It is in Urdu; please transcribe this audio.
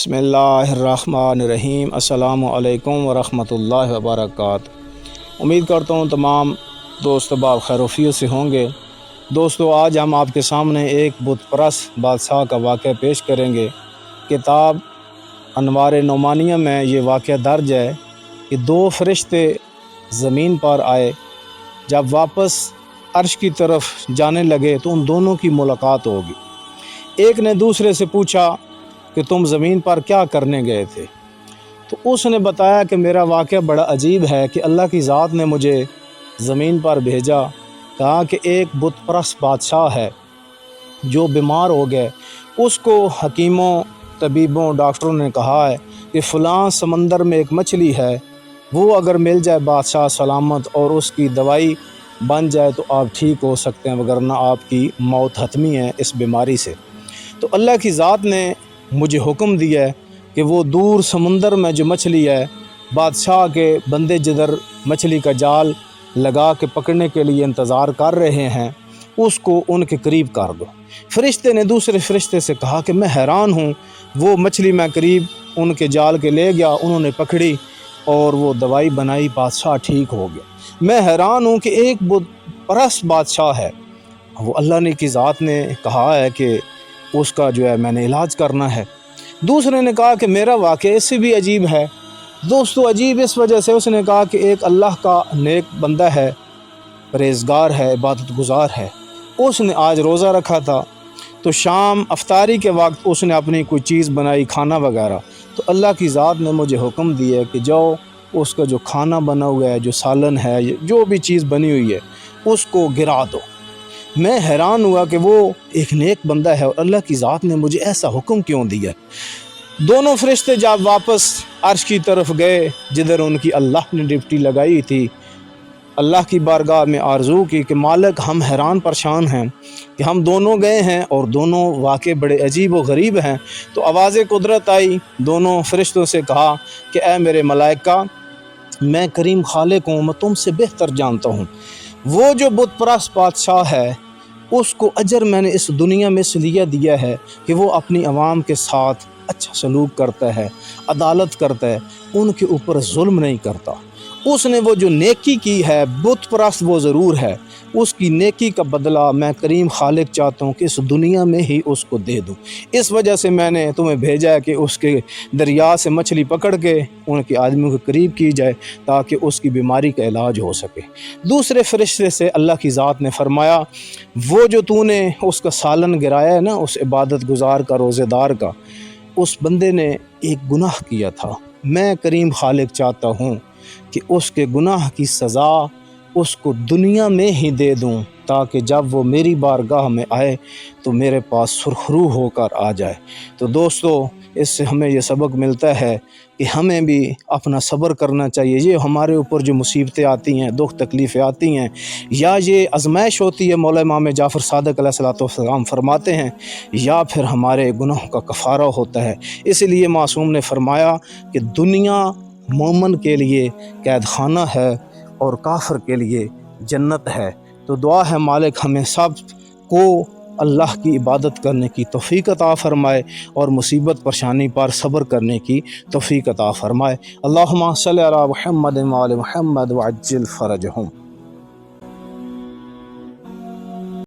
بسم اللہ الرحمن الرحیم۔ السلام علیکم ورحمۃ اللہ وبرکاتہ۔ امید کرتا ہوں تمام دوست احباب خیر وفیت سے ہوں گے۔ دوستو، آج ہم آپ کے سامنے ایک بت پرست بادشاہ کا واقعہ پیش کریں گے۔ کتاب انوار نعمانیہ میں یہ واقعہ درج ہے کہ دو فرشتے زمین پر آئے، جب واپس عرش کی طرف جانے لگے تو ان دونوں کی ملاقات ہوگی۔ ایک نے دوسرے سے پوچھا کہ تم زمین پر کیا کرنے گئے تھے؟ تو اس نے بتایا کہ میرا واقعہ بڑا عجیب ہے کہ اللہ کی ذات نے مجھے زمین پر بھیجا۔ کہا کہ ایک بت پرست بادشاہ ہے جو بیمار ہو گئے، اس کو حکیموں، طبیبوں، ڈاکٹروں نے کہا ہے کہ فلاں سمندر میں ایک مچھلی ہے، وہ اگر مل جائے بادشاہ سلامت اور اس کی دوائی بن جائے تو آپ ٹھیک ہو سکتے ہیں، وگرنہ آپ کی موت حتمی ہے اس بیماری سے۔ تو اللہ کی ذات نے مجھے حکم دیا ہے کہ وہ دور سمندر میں جو مچھلی ہے، بادشاہ کے بندے جدھر مچھلی کا جال لگا کے پکڑنے کے لیے انتظار کر رہے ہیں، اس کو ان کے قریب کر دو۔ فرشتے نے دوسرے فرشتے سے کہا کہ میں حیران ہوں، وہ مچھلی میں قریب ان کے جال کے لے گیا، انہوں نے پکڑی اور وہ دوائی بنائی، بادشاہ ٹھیک ہو گیا۔ میں حیران ہوں کہ ایک بت پرست بادشاہ ہے، وہ اللہ نے کی ذات نے کہا ہے کہ اس کا جو ہے میں نے علاج کرنا ہے۔ دوسرے نے کہا کہ میرا واقعہ اس سے بھی عجیب ہے۔ دوستو، عجیب اس وجہ سے اس نے کہا کہ ایک اللہ کا نیک بندہ ہے، پرہیزگار ہے، عبادت گزار ہے۔ اس نے آج روزہ رکھا تھا، تو شام افطاری کے وقت اس نے اپنی کوئی چیز بنائی، کھانا وغیرہ، تو اللہ کی ذات نے مجھے حکم دیا کہ جاؤ اس کا جو کھانا بنا ہوا ہے، جو سالن ہے، جو بھی چیز بنی ہوئی ہے، اس کو گرا دو۔ میں حیران ہوا کہ وہ ایک نیک بندہ ہے اور اللہ کی ذات نے مجھے ایسا حکم کیوں دیا۔ دونوں فرشتے جب واپس عرش کی طرف گئے جدھر ان کی اللہ نے ڈپٹی لگائی تھی، اللہ کی بارگاہ میں آرزو کی کہ مالک، ہم حیران پریشان ہیں کہ ہم دونوں گئے ہیں اور دونوں واقع بڑے عجیب و غریب ہیں۔ تو آواز قدرت آئی، دونوں فرشتوں سے کہا کہ اے میرے ملائکہ، میں کریم خالق ہوں، میں تم سے بہتر جانتا ہوں۔ وہ جو بت پرست بادشاہ ہے، اس کو اجر میں نے اس دنیا میں اس لیے دیا ہے کہ وہ اپنی عوام کے ساتھ اچھا سلوک کرتا ہے، عدالت کرتا ہے، ان کے اوپر ظلم نہیں کرتا۔ اس نے وہ جو نیکی کی ہے، بت پرست وہ ضرور ہے، اس کی نیکی کا بدلہ میں کریم خالق چاہتا ہوں کہ اس دنیا میں ہی اس کو دے دوں۔ اس وجہ سے میں نے تمہیں بھیجا ہے کہ اس کے دریا سے مچھلی پکڑ کے ان کے آدمیوں کے قریب کی جائے تاکہ اس کی بیماری کا علاج ہو سکے۔ دوسرے فرشتے سے اللہ کی ذات نے فرمایا، وہ جو تو نے اس کا سالن گرایا ہے نا، اس عبادت گزار کا، روزے دار کا، اس بندے نے ایک گناہ کیا تھا۔ میں کریم خالق چاہتا ہوں کہ اس کے گناہ کی سزا اس کو دنیا میں ہی دے دوں تاکہ جب وہ میری بارگاہ میں آئے تو میرے پاس سرخرو ہو کر آ جائے۔ تو دوستو، اس سے ہمیں یہ سبق ملتا ہے کہ ہمیں بھی اپنا صبر کرنا چاہیے۔ یہ ہمارے اوپر جو مصیبتیں آتی ہیں، دکھ تکلیفیں آتی ہیں، یا یہ آزمائش ہوتی ہے، مولا امام جعفر صادق علیہ الصلوۃ والسلام فرماتے ہیں، یا پھر ہمارے گناہوں کا کفارہ ہوتا ہے۔ اس لیے معصوم نے فرمایا کہ دنیا مومن کے لیے قید خانہ ہے اور کافر کے لیے جنت ہے۔ تو دعا ہے مالک ہمیں سب کو اللہ کی عبادت کرنے کی توفیق عطا فرمائے اور مصیبت پریشانی پر صبر کرنے کی توفیق عطا فرمائے۔ اللہم صلی علی محمد و آل محمد وعجل فرجہم۔